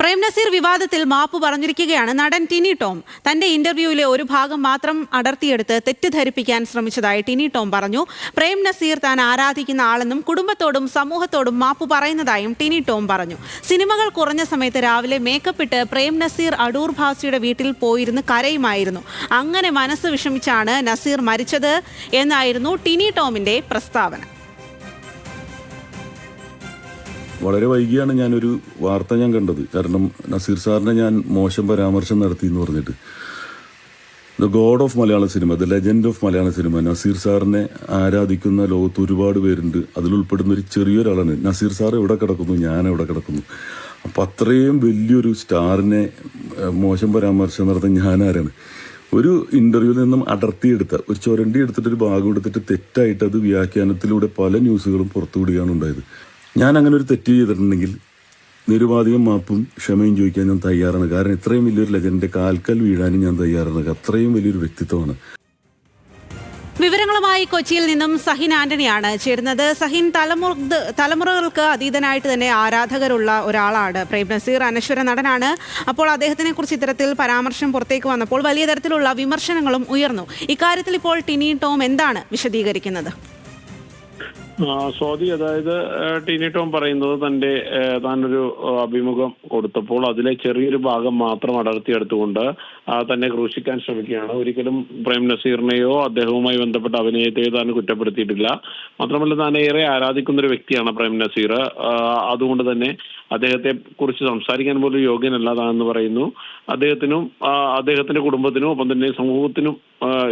പ്രേം നസീർ വിവാദത്തിൽ മാപ്പ് പറഞ്ഞിരിക്കുകയാണ് നടൻ ടിനി ടോം. തന്റെ ഇന്റർവ്യൂവിലെ ഒരു ഭാഗം മാത്രം അടർത്തിയെടുത്ത് തെറ്റിദ്ധരിപ്പിക്കാൻ ശ്രമിച്ചതായി ടിനി ടോം പറഞ്ഞു. പ്രേം നസീർ താൻ ആരാധിക്കുന്ന ആളെന്നും കുടുംബത്തോടും സമൂഹത്തോടും മാപ്പ് പറയുന്നതായും ടിനി ടോം പറഞ്ഞു. സിനിമകൾ കുറഞ്ഞ സമയത്ത് രാവിലെ മേക്കപ്പ് ഇട്ട് പ്രേം നസീർ അടൂർ ഭാസിയുടെ വീട്ടിൽ പോയിരുന്ന് കരയുമായിരുന്നു. അങ്ങനെ മനസ്സ് വിഷമിച്ചാണ് നസീർ മരിച്ചത് എന്നായിരുന്നു ടിനി ടോമിന്റെ പ്രസ്താവന. വളരെ വൈകിയാണ് ഞാനൊരു വാർത്ത കണ്ടത്. കാരണം നസീർ സാറിനെ ഞാൻ മോശം പരാമർശം നടത്തി എന്ന് പറഞ്ഞിട്ട്. The God of Malayala cinema, the legend of Malayala cinema, Naseer സാറിനെ ആരാധിക്കുന്ന ലോകത്ത് ഒരുപാട് പേരുണ്ട്. അതിലുൾപ്പെടുന്ന ഒരു ചെറിയൊരാളാണ് നസീർ സാർ. എവിടെ കിടക്കുന്നു, ഞാൻ എവിടെ കിടക്കുന്നു. അപ്പം അത്രയും വലിയൊരു സ്റ്റാറിനെ മോശം പരാമർശം നടത്തുന്ന ഞാനാരാണ്? ഒരു ഇന്റർവ്യൂവിൽ നിന്നും അടർത്തിയെടുത്ത ഒരു ചുരണ്ടി എടുത്തിട്ട് ഒരു ഭാഗം എടുത്തിട്ട് തെറ്റായിട്ട് അത് വ്യാഖ്യാനത്തിലൂടെ പല ന്യൂസുകളും പുറത്തുവിടുകയാണ് ഉണ്ടായത്. ഞാൻ അങ്ങനെ ഒരു തെറ്റ് ചെയ്തിട്ടുണ്ടെങ്കിൽ നിരുപാധികം മാപ്പും ക്ഷമയും ചോദിക്കാൻ ഞാൻ തയ്യാറാണ്. കാരണം ഇത്രയും വലിയൊരു ലെജൻഡിന്റെ കാൽക്കൽ വീഴാനും ഞാൻ തയ്യാറാണ്. അത്രയും വലിയൊരു വ്യക്തിത്വമാണ്. വിവരങ്ങളുമായി കൊച്ചിയിൽ നിന്നും സഹിൻ ആന്റണിയാണ് ചേരുന്നത്. സഹിൻ, തലമുറകൾക്ക് അതീതനായിട്ട് തന്നെ ആരാധകരുള്ള ഒരാളാണ് പ്രേം നസീർ. അനശ്വര നടനാണ്. അപ്പോൾ അദ്ദേഹത്തിനെ കുറിച്ച് ഇത്തരത്തിൽ പരാമർശം പുറത്തേക്ക് വന്നപ്പോൾ വലിയ തരത്തിലുള്ള വിമർശനങ്ങളും ഉയർന്നു. ഇക്കാര്യത്തിൽ ഇപ്പോൾ ടിനി ടോം എന്താണ് വിശദീകരിക്കുന്നത്? സ്വാതി, അതായത് ടിനി ടോം പറയുന്നത് താനൊരു അഭിമുഖം കൊടുത്തപ്പോൾ അതിലെ ചെറിയൊരു ഭാഗം മാത്രം അടർത്തിയെടുത്തുകൊണ്ട് തന്നെ ക്രൂശിക്കാൻ ശ്രമിക്കുകയാണ്. ഒരിക്കലും പ്രേം നസീറിനെയോ അദ്ദേഹവുമായി ബന്ധപ്പെട്ട അഭിനയത്തെയോ താൻ കുറ്റപ്പെടുത്തിയിട്ടില്ല. മാത്രമല്ല, താൻ ഏറെ ആരാധിക്കുന്ന ഒരു വ്യക്തിയാണ് പ്രേം നസീർ. അതുകൊണ്ട് തന്നെ അദ്ദേഹത്തെ കുറിച്ച് സംസാരിക്കാൻ പോലും യോഗ്യനല്ല താനെന്ന് പറയുന്നു. അദ്ദേഹത്തിനും അദ്ദേഹത്തിന്റെ കുടുംബത്തിനും ഒപ്പം തന്നെ സമൂഹത്തിനും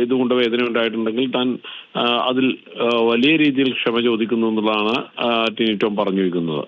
ഇതുകൊണ്ട് വേദന ഉണ്ടായിട്ടുണ്ടെങ്കിൽ താൻ അതിൽ വലിയ രീതിയിൽ ക്ഷമ ചോദിക്കുന്നു എന്നുള്ളതാണ് ടിനി ടോം പറഞ്ഞു വയ്ക്കുന്നത്.